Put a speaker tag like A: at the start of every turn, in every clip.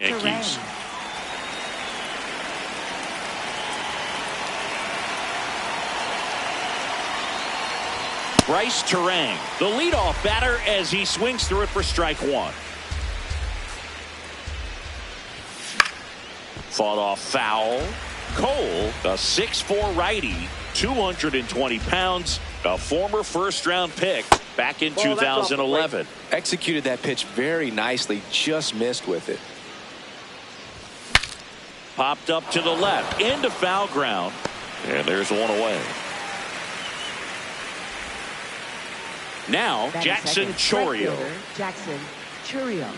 A: Yankees. Bryce Turang, the leadoff batter, as he swings through it for strike one. Fought off foul. Cole, a 6'4" righty, 220 pounds, a former first-round pick back in 2011.
B: Executed that pitch very nicely, just missed with it.
A: Popped up to the left, into foul ground, and there's one away. Now, Jackson Chourio.
C: Jackson Chourio.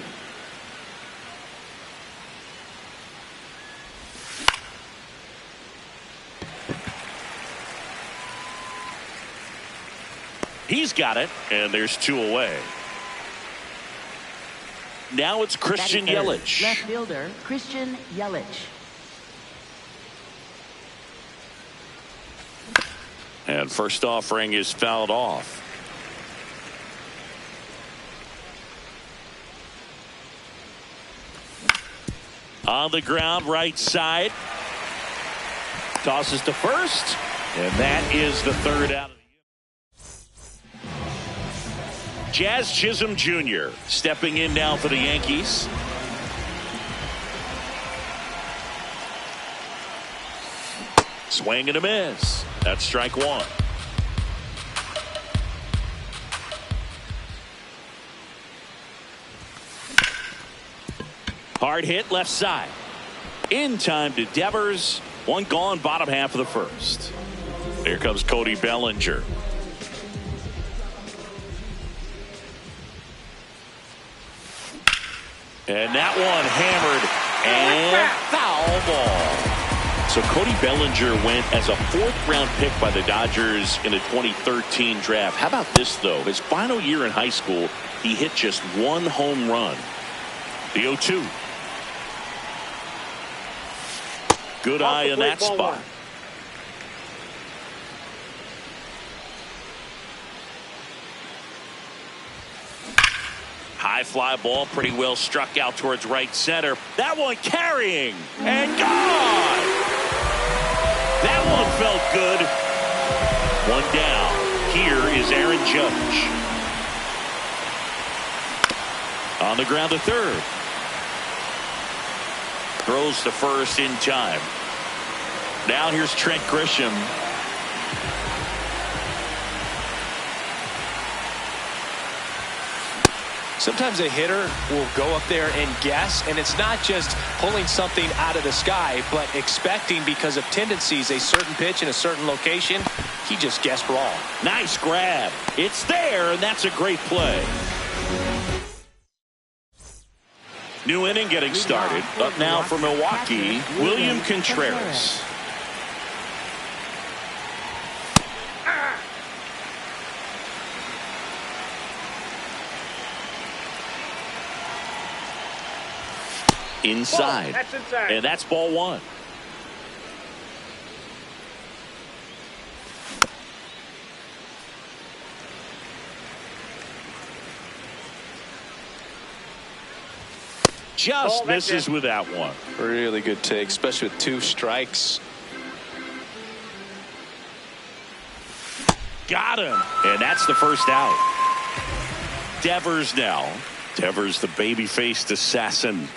A: He's got it, and there's two away. Now it's Christian Yelich.
C: Left fielder, Christian Yelich.
A: And first offering is fouled off. On the ground, right side. Tosses to first, and that is the third out of the inning. Jazz Chisholm Jr. stepping in now for the Yankees. Swing and a miss. That's strike one. Hard hit left side. In time to Devers. One gone, bottom half of the first. Here comes Cody Bellinger. And that one hammered and foul ball. So Cody Bellinger went as a fourth-round pick by the Dodgers in a 2013 draft. How about this, though? His final year in high school, he hit just one home run. The 0-2. Good eye in that spot. High fly ball, pretty well struck out towards right center. That one carrying and gone. That one felt good. One down. Here is Aaron Judge. On the ground to third. Throws to first in time. Now here's Trent Grisham.
B: Sometimes a hitter will go up there and guess, and it's not just pulling something out of the sky, but expecting, because of tendencies, a certain pitch in a certain location. He just guessed wrong.
A: Nice grab. It's there, and that's a great play. New inning getting started. Up now for Milwaukee, William Contreras. Inside. And that's ball one. Just misses with that one.
B: Really good take, especially with two strikes.
A: Got him. And that's the first out. Devers now. Devers, the baby-faced assassin.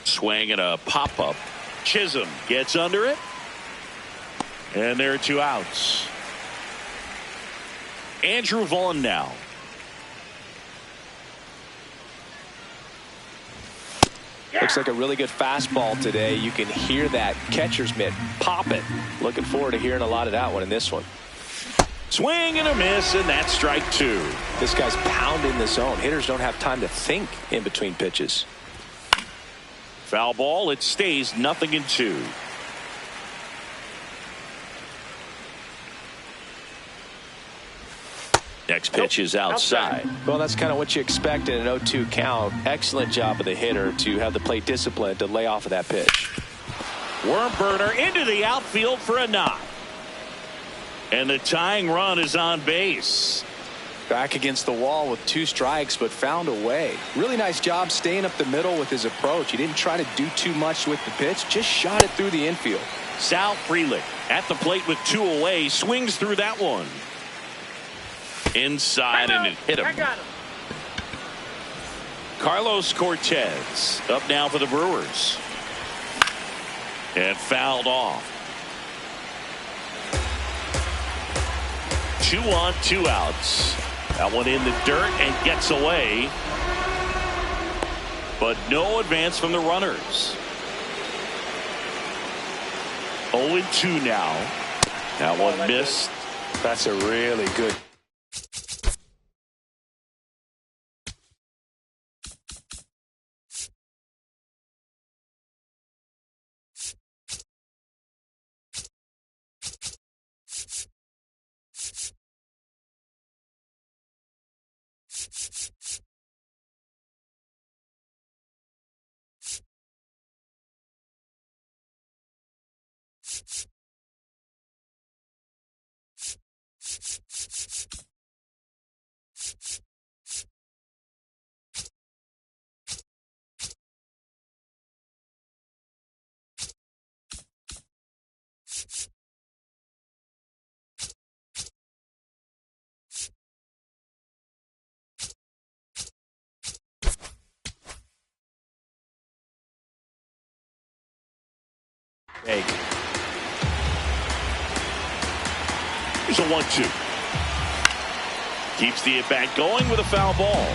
A: Swing and a pop-up. Chisholm gets under it. And there are two outs. Andrew Vaughn now.
B: Looks like a really good fastball today. You can hear that catcher's mitt popping. Looking forward to hearing a lot of that one in this one.
A: Swing and a miss, and that's strike two.
B: This guy's pounding the zone. Hitters don't have time to think in between pitches.
A: Foul ball. It stays 0-2. Next pitch is outside.
B: Well, that's kind of what you expect in an 0-2 count. Excellent job of the hitter to have the plate discipline to lay off of that pitch.
A: Worm burner into the outfield for a knock. And the tying run is on base.
B: Back against the wall with 2 strikes, but found a way. Really nice job staying up the middle with his approach. He didn't try to do too much with the pitch, just shot it through the infield.
A: Sal Frelick at the plate with 2 away, swings through that one. Inside, and it hit him.
D: I got him.
A: Carlos Cortez up now for the Brewers. And fouled off. 2 on, 2 outs. That one in the dirt and gets away. But no advance from the runners. 0-2 now. That one missed.
B: That's a really good.
A: Here's a 1-2. Keeps the at-bat going with a foul ball.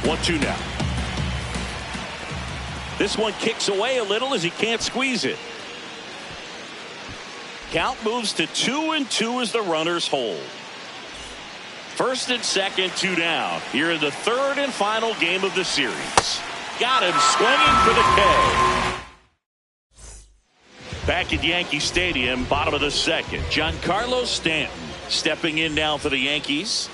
A: 1-2 now. This one kicks away a little as he can't squeeze it. Count moves to 2-2 as the runners hold. First and second, 2 down. Here in the 3rd and final game of the series. Got him swinging for the K. Back at Yankee Stadium, bottom of the 2nd. Giancarlo Stanton stepping in now for the Yankees.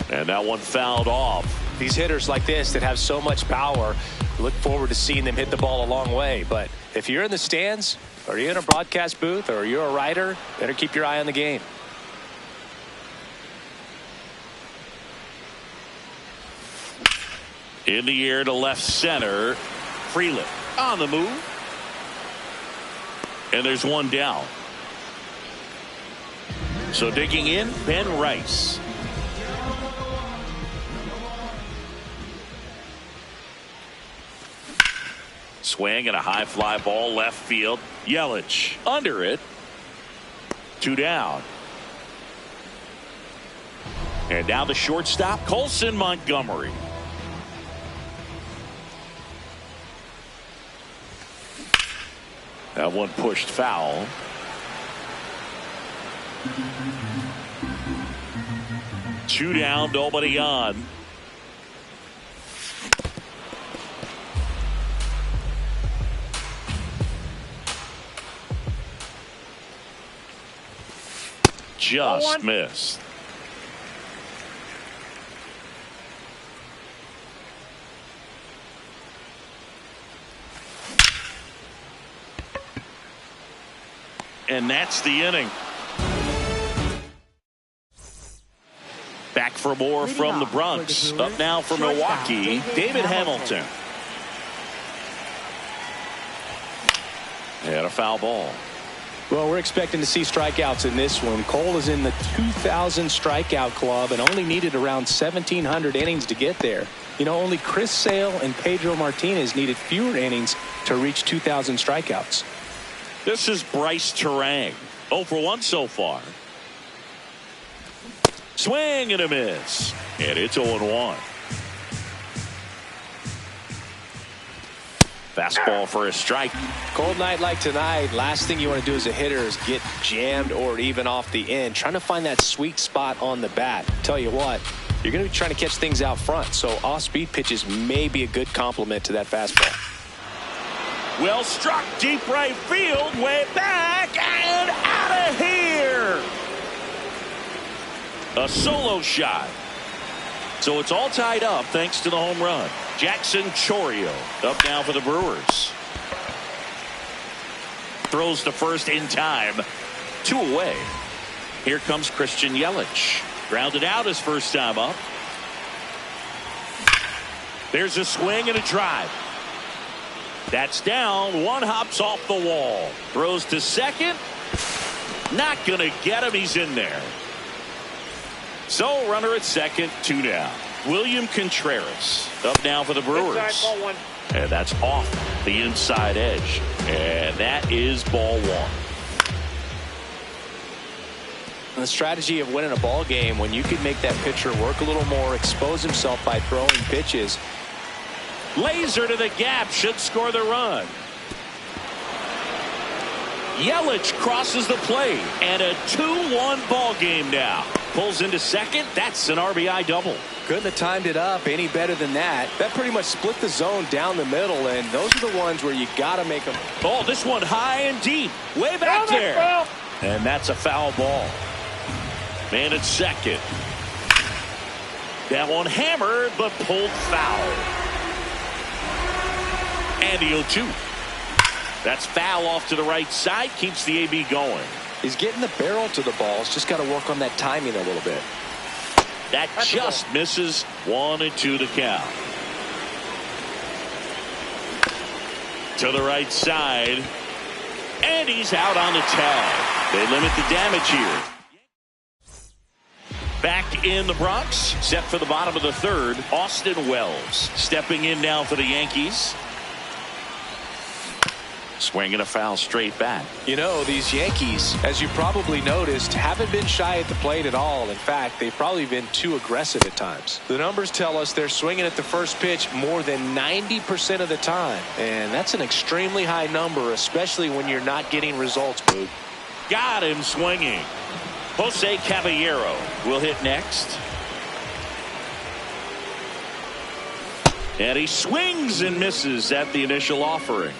A: And that one fouled off.
B: These hitters like this that have so much power, look forward to seeing them hit the ball a long way. But if you're in the stands, or you're in a broadcast booth, or you're a writer, better keep your eye on the game.
A: In the air to left center. Frelick on the move. And there's one down. So digging in, Ben Rice. Swing and a high fly ball left field. Yelich under it. 2 down. And now the shortstop, Colson Montgomery. That one pushed foul. Two down, nobody on. Just missed. And that's the inning. Back for more from the Bronx. Up now for Milwaukee, David Hamilton. And a foul ball.
B: Well, we're expecting to see strikeouts in this one. Cole is in the 2,000 strikeout club and only needed around 1,700 innings to get there. You know, only Chris Sale and Pedro Martinez needed fewer innings to reach 2,000 strikeouts.
A: This is Bryce Terang. 0 for 1 so far. Swing and a miss. And it's 0-1. Fastball for a strike.
B: Cold night like tonight, last thing you want to do as a hitter is get jammed or even off the end. Trying to find that sweet spot on the bat. Tell you what, you're going to be trying to catch things out front. So off-speed pitches may be a good complement to that fastball.
A: Well struck, deep right field, way back and out of here. A solo shot. So it's all tied up thanks to the home run. Jackson Chourio up now for the Brewers. Throws to first in time. 2 away. Here comes Christian Yelich. Grounded out his first time up. There's a swing and a drive. That's down. One hops off the wall. Throws to second. Not going to get him. He's in there. So runner at second, 2 down. William Contreras up now for the Brewers. And that's off the inside edge. And that is ball 1.
B: The strategy of winning a ball game, when you can make that pitcher work a little more, expose himself by throwing pitches.
A: Laser to the gap, should score the run. Yelich crosses the plate, and a 2-1 ball game now. Pulls into second. That's an RBI double.
B: Couldn't have timed it up any better than that. That pretty much split the zone down the middle, and those are the ones where you got to make them.
A: Oh, this one high and deep, way back there. And that's a foul ball. Man at second. That one hammered, but pulled foul. And the 0-2. That's foul off to the right side. Keeps the AB going.
B: He's getting the barrel to the ball. He's just got to work on that timing a little bit.
A: That just misses. 1-2 the count. To the right side. And he's out on the tag. They limit the damage here. Back in the Bronx, set for the bottom of the third, Austin Wells stepping in now for the Yankees. Swinging a foul straight back.
B: You know, these Yankees, as you probably noticed, haven't been shy at the plate at all. In fact, they've probably been too aggressive at times. The numbers tell us they're swinging at the first pitch more than 90% of the time. And that's an extremely high number, especially when you're not getting results, Boog.
A: Got him swinging. Jose Caballero will hit next. And he swings and misses at the initial offering.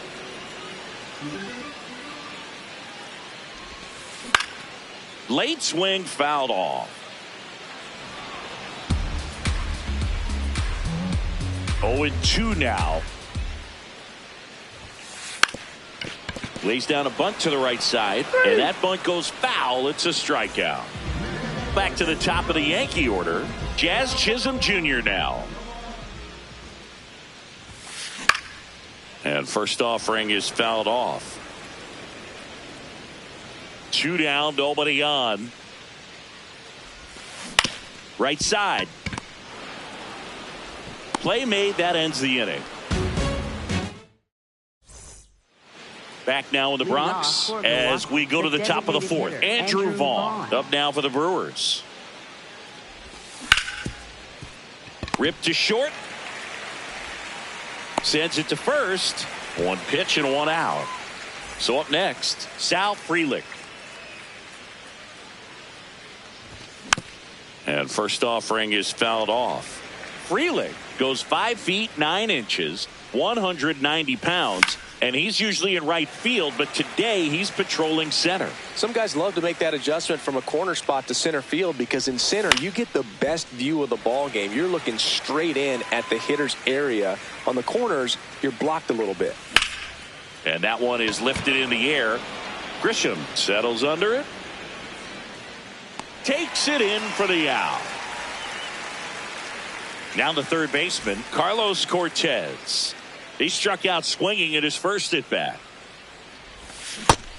A: Late swing fouled off. 0-2 now. Lays down a bunt to the right side, and that bunt goes foul. It's a strikeout. Back to the top of the Yankee order, Jazz Chisholm Jr. now. And first offering is fouled off. 2 down, nobody on. Right side. Play made, that ends the inning. Back now in the Bronx as we go to the top of the fourth. Andrew Vaughn up now for the Brewers. Ripped to short. Sends it to first. 1 pitch and 1 out. So up next, Sal Frelick. And first offering is fouled off. Frelick goes 5 feet 9 inches, 190 pounds. And he's usually in right field, but today he's patrolling center.
B: Some guys love to make that adjustment from a corner spot to center field because in center you get the best view of the ball game. You're looking straight in at the hitter's area. On the corners, you're blocked a little bit.
A: And that one is lifted in the air. Grisham settles under it. Takes it in for the out. Now the third baseman, Carlos Cortez. He struck out swinging at his first at bat.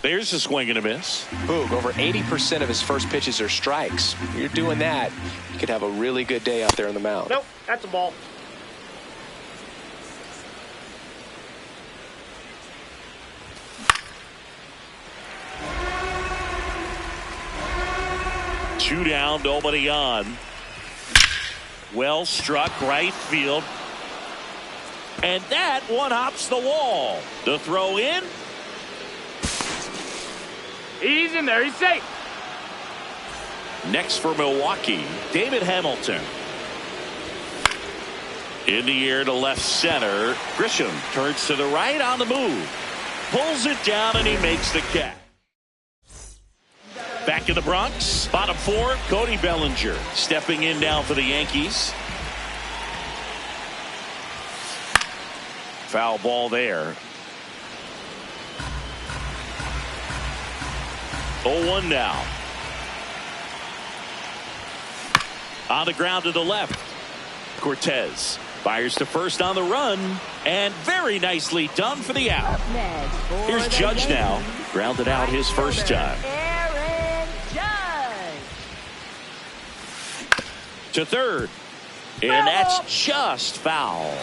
A: There's a swing and a miss.
B: Boog, over 80% of his first pitches are strikes. You're doing that, you could have a really good day out there on the mound.
D: Nope, that's a ball.
A: Two down, nobody on. Well struck, right field. And that one hops the wall. The throw in.
D: He's in there. He's safe.
A: Next for Milwaukee, David Hamilton. In the air to left center. Grisham turns to the right on the move. Pulls it down and he makes the catch. Back in the Bronx, bottom four, Cody Bellinger stepping in now for the Yankees. Foul ball there. 0-1 now. On the ground to the left. Cortez fires to first on the run, and very nicely done for the out. Here's Judge now, grounded out his first time.
C: Aaron Judge.
A: To third, and that's just foul.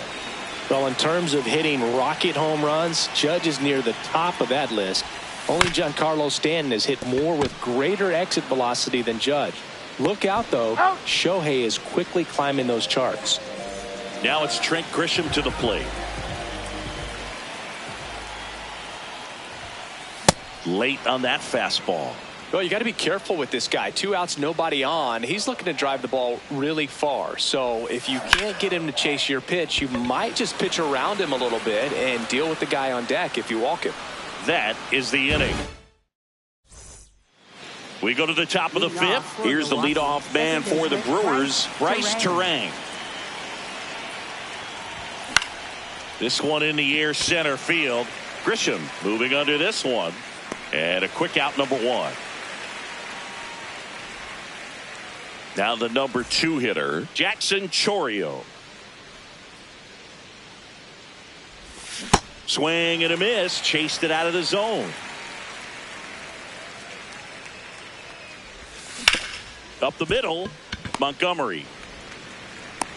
B: Well, in terms of hitting rocket home runs, Judge is near the top of that list. Only Giancarlo Stanton has hit more with greater exit velocity than Judge. Look out, though. Shohei is quickly climbing those charts.
A: Now it's Trent Grisham to the plate. Late on that fastball.
B: Well, you got to be careful with this guy. 2 outs, nobody on. He's looking to drive the ball really far. So if you can't get him to chase your pitch, you might just pitch around him a little bit and deal with the guy on deck if you walk him.
A: That is the inning. We go to the top of the fifth. Here's the leadoff man for the Brewers, Bryce Turang. This one in the air center field. Grisham moving under this one. And a quick out, number 1. Now the number 2 hitter, Jackson Chourio. Swing and a miss. Chased it out of the zone. Up the middle, Montgomery.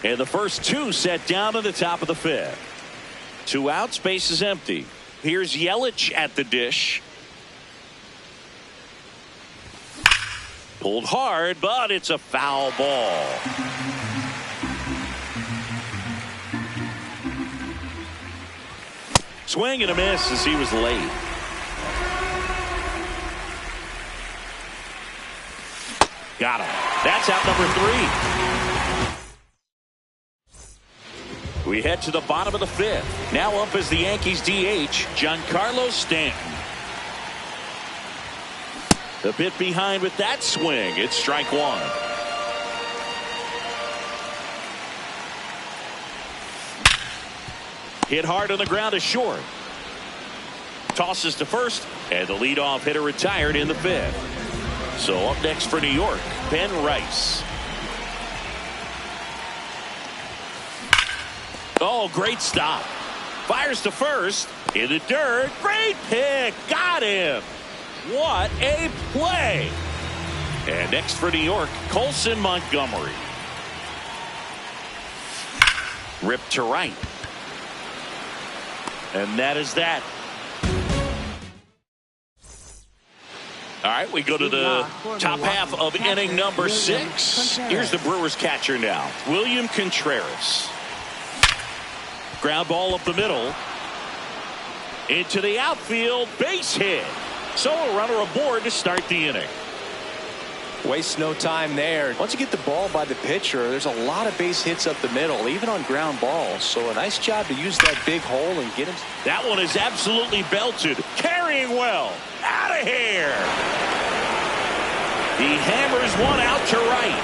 A: And the first 2 set down to the top of the 5th. 2 outs, base is empty. Here's Yelich at the dish. Pulled hard, but it's a foul ball. Swing and a miss as he was late. Got him. That's out number 3. We head to the bottom of the 5th. Now up as the Yankees DH, Giancarlo Stanton. A bit behind with that swing. It's strike 1. Hit hard on the ground to short. Tosses to first, and the leadoff hitter retired in the 5th. So up next for New York, Ben Rice. Oh, great stop. Fires to first. In the dirt. Great pick. Got him. What a play. And next for New York, Colson Montgomery. Ripped to right. And that is that. All right, we go to the top half of inning number 6. Here's the Brewers catcher now, William Contreras. Ground ball up the middle. Into the outfield, base hit. So a runner aboard to start the inning.
B: Waste no time there. Once you get the ball by the pitcher, there's a lot of base hits up the middle, even on ground balls. So a nice job to use that big hole and get him.
A: That one is absolutely belted. Carrying well. Out of here. He hammers one out to right.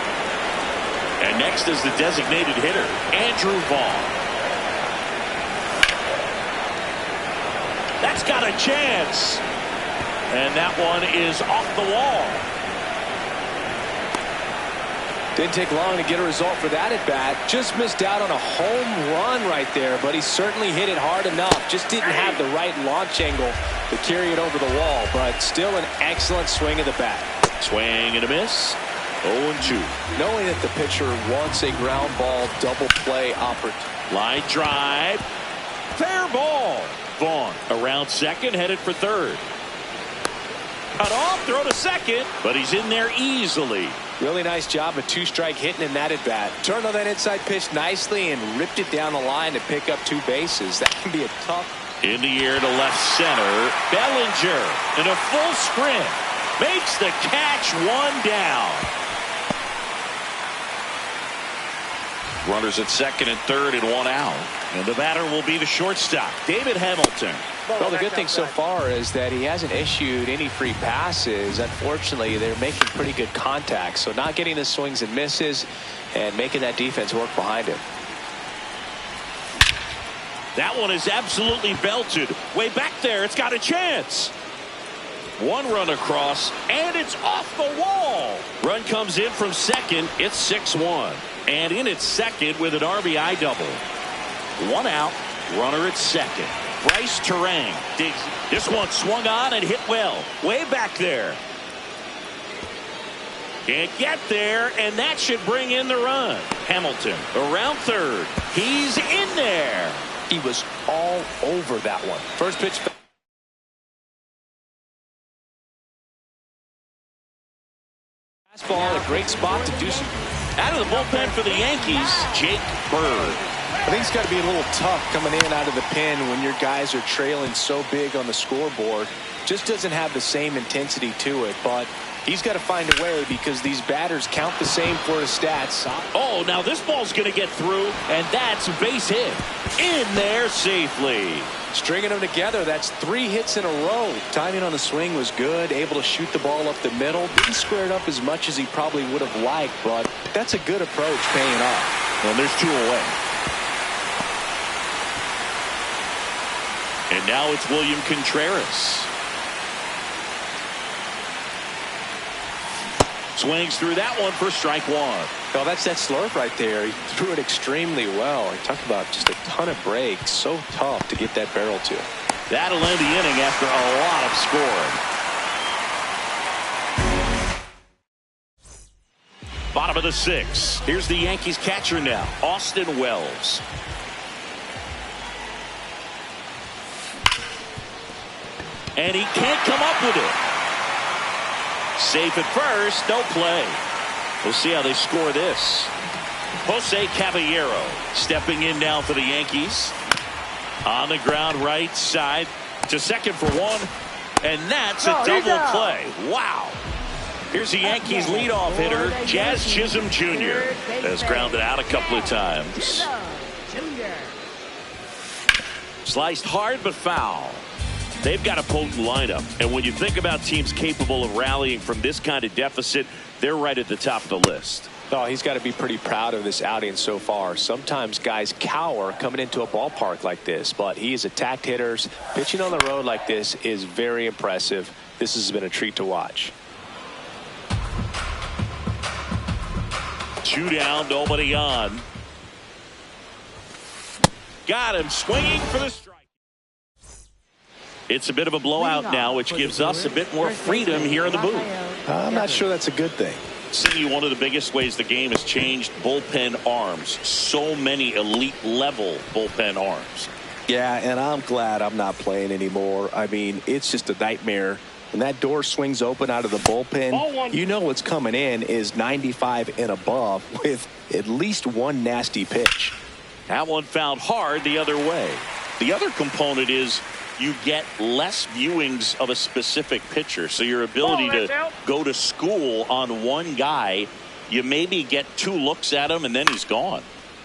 A: And next is the designated hitter, Andrew Vaughn. That's got a chance. And that one is off the wall.
B: Didn't take long to get a result for that at bat. Just missed out on a home run right there, but he certainly hit it hard enough. Just didn't have the right launch angle to carry it over the wall, but still an excellent swing of the bat. Swing and a miss. 0-2. Knowing that the pitcher wants a ground ball double play opportunity.
A: Line drive. Fair ball. Vaughn around second, headed for third. Cut off, throw to second, but he's in there easily.
B: Really nice job of two-strike hitting in that at bat. Turned on that inside pitch nicely and ripped it down the line to pick up 2 bases. That can be a tough.
A: In the air to left center. Bellinger in a full sprint makes the catch, 1 down. Runners at second and third and 1 out. And the batter will be the shortstop, David Hamilton.
B: Well, the good thing so far is that he hasn't issued any free passes. Unfortunately, they're making pretty good contact. So not getting the swings and misses and making that defense work behind him.
A: That one is absolutely belted. Way back there, it's got a chance. One run across, and it's off the wall. Run comes in from second. It's 6-1. And in at second with an RBI double. One out, runner at second. Bryce Turang digs. This one swung on and hit well. Way back there. Can't get there, and that should bring in the run. Hamilton around third. He's in there.
B: He was all over that one. First pitch. Fastball, a great spot to do some.
A: Out of the bullpen for the Yankees, Jake Bird.
B: I think it's got to be a little tough coming in out of the pen when your guys are trailing so big on the scoreboard. Just doesn't have the same intensity to it, but he's got to find a way because these batters count the same for his stats.
A: Oh, now this ball's going to get through, and that's a base hit. In there safely.
B: Stringing them together, that's 3 hits in a row. Timing on the swing was good, able to shoot the ball up the middle. Didn't square it up as much as he probably would have liked, but that's a good approach paying off.
A: And there's 2 away. And now it's William Contreras. Swings through that one for strike 1.
B: Well, that's that slurve right there. He threw it extremely well. He talked about just a ton of breaks. So tough to get that barrel to.
A: That'll end the inning after a lot of scoring. Bottom of the 6th. Here's the Yankees catcher now, Austin Wells. And he can't come up with it. Safe at first, no play. We'll see how they score this. Jose Caballero stepping in now for the Yankees. On the ground right side to second for 1. And that's a double play. Wow. Here's the Yankees leadoff hitter, Jazz Chisholm Jr. has grounded out a couple of times. Sliced hard but foul. They've got a potent lineup, and when you think about teams capable of rallying from this kind of deficit, they're right at the top of the list.
B: Oh, he's got to be pretty proud of this outing so far. Sometimes guys cower coming into a ballpark like this, but he has attacked hitters. Pitching on the road like this is very impressive. This has been a treat to watch.
A: 2 down, nobody on. Got him swinging for the strike. It's a bit of a blowout now, which gives us a bit more freedom here in the booth.
B: I'm not sure that's a good thing.
A: Seeing one of the biggest ways the game has changed, bullpen arms. So many elite level bullpen arms.
E: Yeah, and I'm glad I'm not playing anymore. I mean, it's just a nightmare. When that door swings open out of the bullpen, you know what's coming in is 95 and above with at least one nasty pitch.
A: That one fouled hard the other way. The other component is you get less viewings of a specific pitcher. So your ability to go to school on one guy, you maybe get 2 looks at him and then he's gone.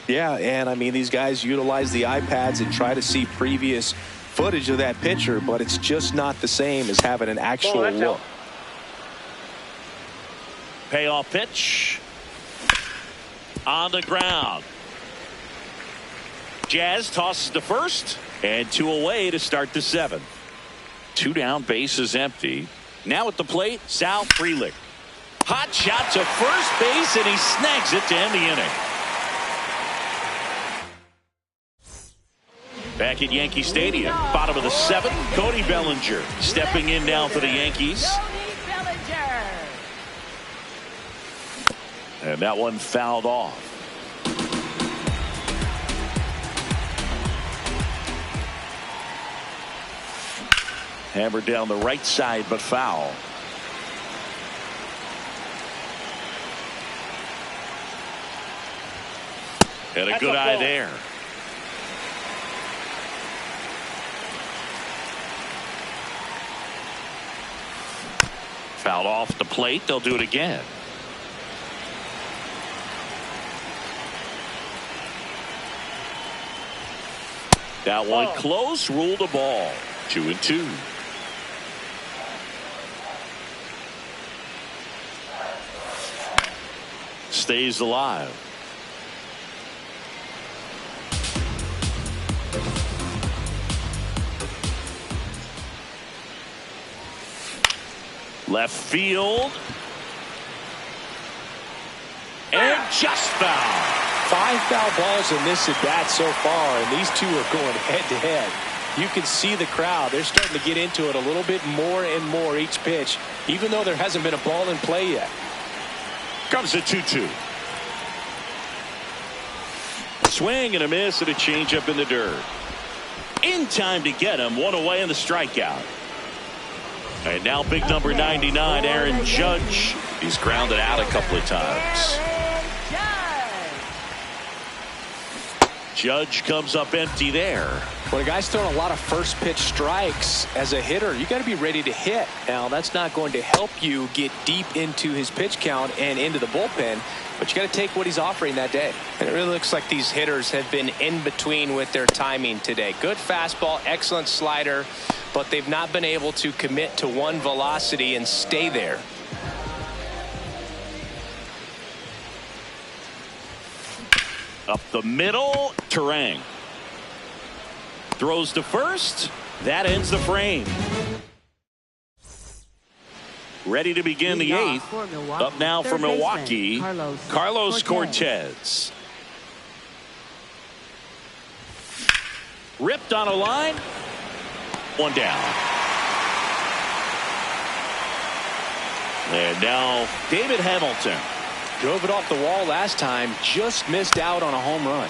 E: Yeah, and I mean, these guys utilize the iPads and try to see previous footage of that pitcher, but it's just not the same as having an actual look.
A: Payoff pitch. On the ground. Jazz tosses to first. And 2 away to start the 7th. 2 down, base is empty. Now at the plate, Sal Frelick. Hot shot to first base, and he snags it to end the inning. Back at Yankee Stadium, bottom of the 7th, Cody Bellinger stepping in now for the Yankees. And that one fouled off. Hammered down the right side, but foul. And a good eye there. Fouled off the plate. They'll do it again. That one close, ruled a ball. 2-2. Stays alive. Left field. And just foul.
B: 5 foul balls in this at bat so far, and these two are going head to head. You can see the crowd. They're starting to get into it a little bit more and more each pitch, even though there hasn't been a ball in play yet.
A: Comes a 2-2. Swing and a miss and a changeup in the dirt. In time to get him. One away in the strikeout. And now big number 99, Aaron Judge. He's grounded out a couple of times. Judge comes up empty there.
B: When a guy's throwing a lot of first pitch strikes as a hitter, you got to be ready to hit. Now, that's not going to help you get deep into his pitch count and into the bullpen, but you got to take what he's offering that day. And it really looks like these hitters have been in between with their timing today. Good fastball, excellent slider, but they've not been able to commit to one velocity and stay there.
A: Up the middle, Turang. Throws to first. That ends the frame. Ready to begin the 8th. Up now for Milwaukee, Carlos Cortez. Ripped on a line. One down. And now David Hamilton.
B: Drove it off the wall last time, just missed out on a home run.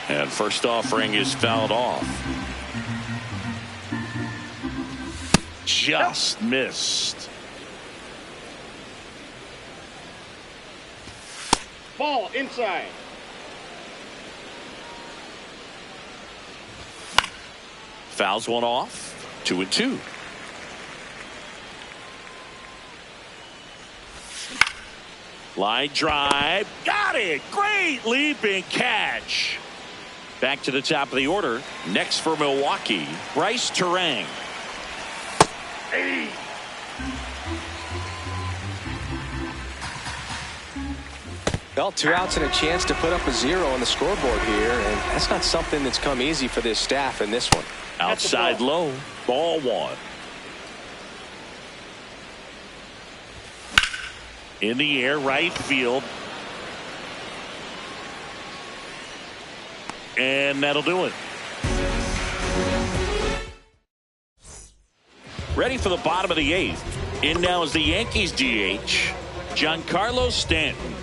A: And first offering is fouled off. Just missed.
D: Ball inside.
A: Fouls one off. 2-2. Line drive. Got it. Great leaping catch. Back to the top of the order. Next for Milwaukee, Bryce Turang.
D: Hey.
B: Well, 2 outs and a chance to put up a 0 on the scoreboard here, and that's not something that's come easy for this staff in this one.
A: Outside low. Ball 1. In the air, right field. And that'll do it. Ready for the bottom of the 8th. In now is the Yankees DH, Giancarlo Stanton.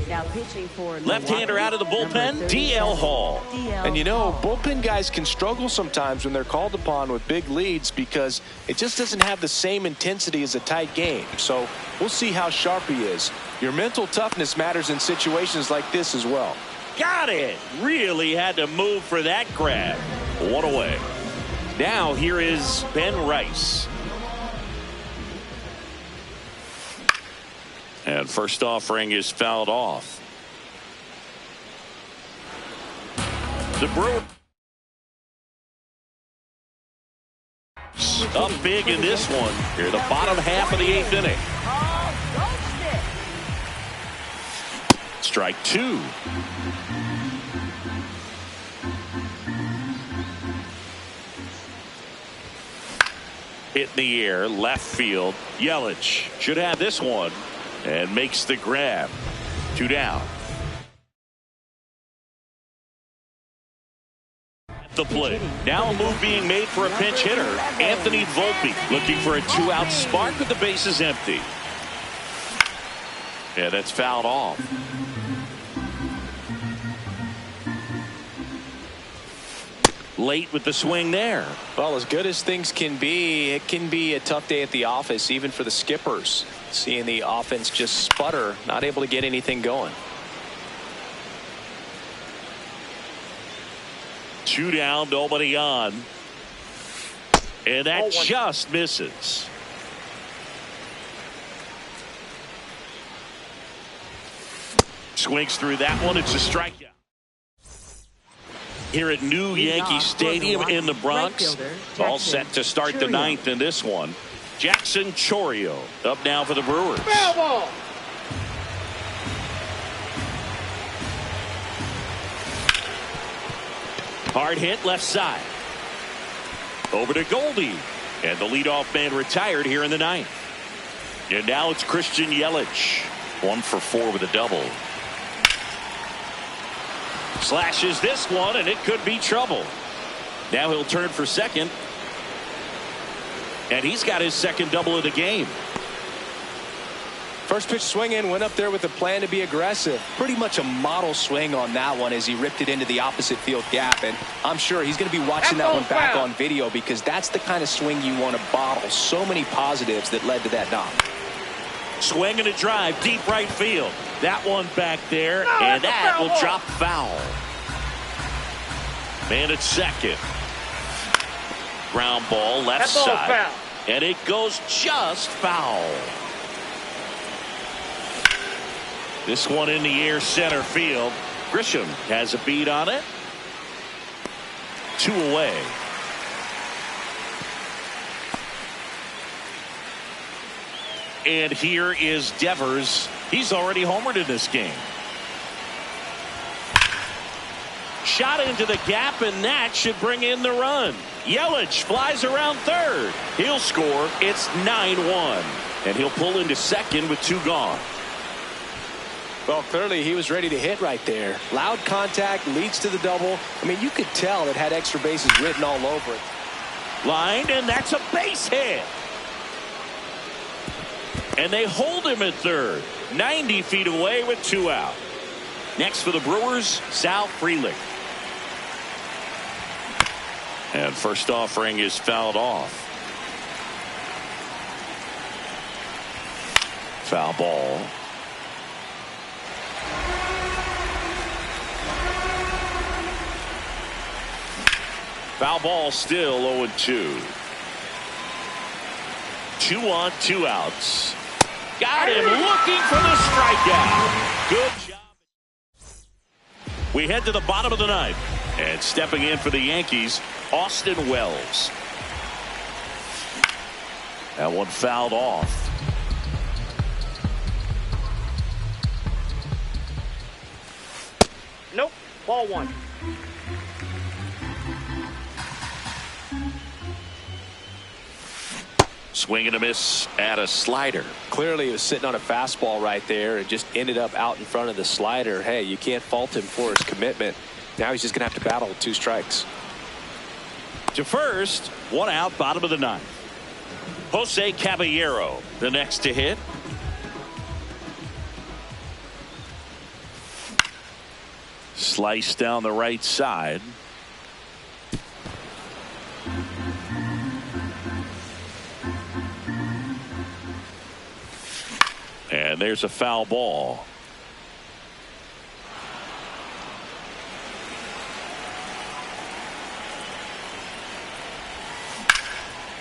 C: Now pitching for
A: left-hander out of the bullpen, DL Hall.
B: And you know, bullpen guys can struggle sometimes when they're called upon with big leads because it just doesn't have the same intensity as a tight game. So we'll see how sharp he is. Your mental toughness matters in situations like this as well.
A: Got it. Really had to move for that grab. One away. Now here is Ben Rice. And first offering is fouled off. The Brewers up big in this one. Here, the bottom half of the 8th inning. Strike 2. Hit in the air, left field. Yelich should have this one. And makes the grab. 2 down. At the plate. Now a move being made for a pinch hitter. Anthony Volpe looking for a 2-out spark with the bases empty. Yeah, that's fouled off. Late with the swing there.
B: Well, as good as things can be, it can be a tough day at the office, even for the skippers. Seeing the offense just sputter, not able to get anything going.
A: 2 down, nobody on. And that just misses. Swings through that one. It's a strikeout. Here at New Yankee Stadium in the Bronx. All set to start the 9th in this one. Jackson Chourio up now for the Brewers.
D: Foul ball.
A: Hard hit left side. Over to Goldie. And the leadoff man retired here in the ninth. And now it's Christian Yelich. 1 for 4 with a double. Slashes this one, and it could be trouble. Now he'll turn for second. And he's got his second double of the game.
B: First pitch swing in, went up there with a plan to be aggressive. Pretty much a model swing on that one as he ripped it into the opposite field gap. And I'm sure he's going to be watching that one back on video, because that's the kind of swing you want to bottle. So many positives that led to that knock.
A: Swing and a drive, deep right field. That one back there, and that will drop foul. Man at second. Ground ball left side.
D: Foul.
A: And it goes just foul. This one in the air center field. Grisham has a beat on it. 2 away. And here is Devers. He's already homered in this game. Shot into the gap, and that should bring in the run. Yelich flies around third. He'll score. It's 9-1. And he'll pull into second with 2 gone.
B: Well, clearly he was ready to hit right there. Loud contact leads to the double. I mean, you could tell it had extra bases written all over it.
A: Lined, and that's a base hit. And they hold him at third. 90 feet away with 2 out. Next for the Brewers, Sal Frelick. And first offering is fouled off. Foul ball. Foul ball, still 0-2. 2 on, 2 outs. Got him looking for the strikeout. Good job. We head to the bottom of the ninth. And stepping in for the Yankees, Austin Wells. That one fouled off.
D: Nope. Ball 1.
A: Swing and a miss at a slider.
B: Clearly he was sitting on a fastball right there and just ended up out in front of the slider. Hey, you can't fault him for his commitment. Now he's just going to have to battle with 2 strikes.
A: To first, 1 out, bottom of the ninth. Jose Caballero, the next to hit. Slice down the right side. And there's a foul ball.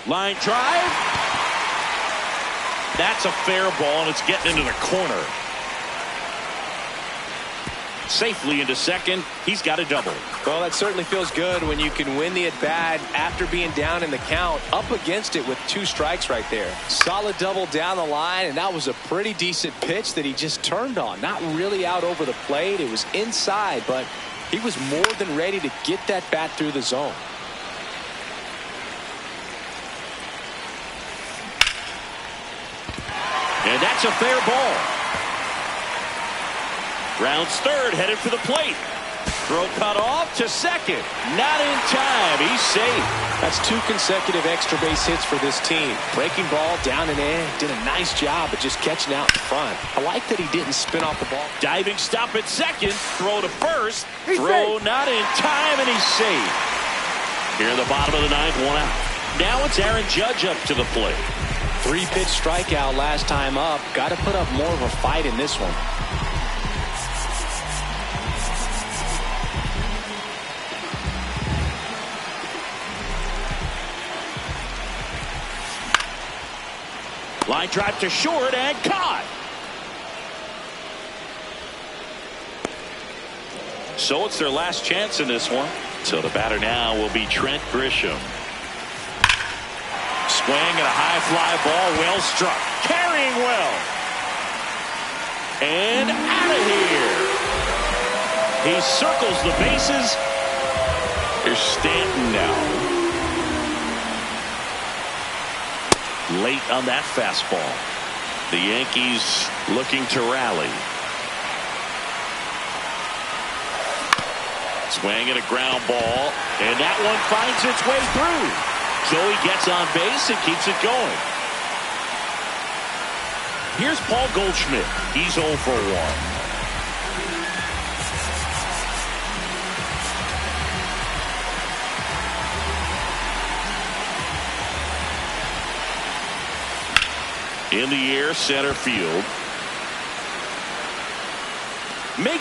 A: Line drive. That's a fair ball, and it's getting into the corner. Safely into second. He's got a double.
B: Well, that certainly feels good when you can win the at-bat after being down in the count, up against it with 2 strikes right there. Solid double down the line, and that was a pretty decent pitch that he just turned on. Not really out over the plate. It was inside, but he was more than ready to get that bat through the zone.
A: And that's a fair ball. Rounds third, headed for the plate. Throw cut off to second. Not in time. He's safe.
B: That's 2 consecutive extra base hits for this team. Breaking ball down and in. Did a nice job of just catching out in front. I like that he didn't spin off the ball.
A: Diving stop at second. Throw to first. Throw not in time, and he's safe. Here in the bottom of the ninth, 1 out. Now it's Aaron Judge up to the plate.
B: 3-pitch strikeout last time up. Got to put up more of a fight in this one.
A: Line drive to short and caught. So it's their last chance in this one. So the batter now will be Trent Grisham. Swing and a high fly ball, well struck. Carrying well. And out of here. He circles the bases. Here's Stanton now. late on that fastball. The Yankees looking to rally. Swing and a ground ball, and that one finds its way through. Joey gets on base and keeps it going. Here's Paul Goldschmidt. He's 0 for 1. In the air, center field.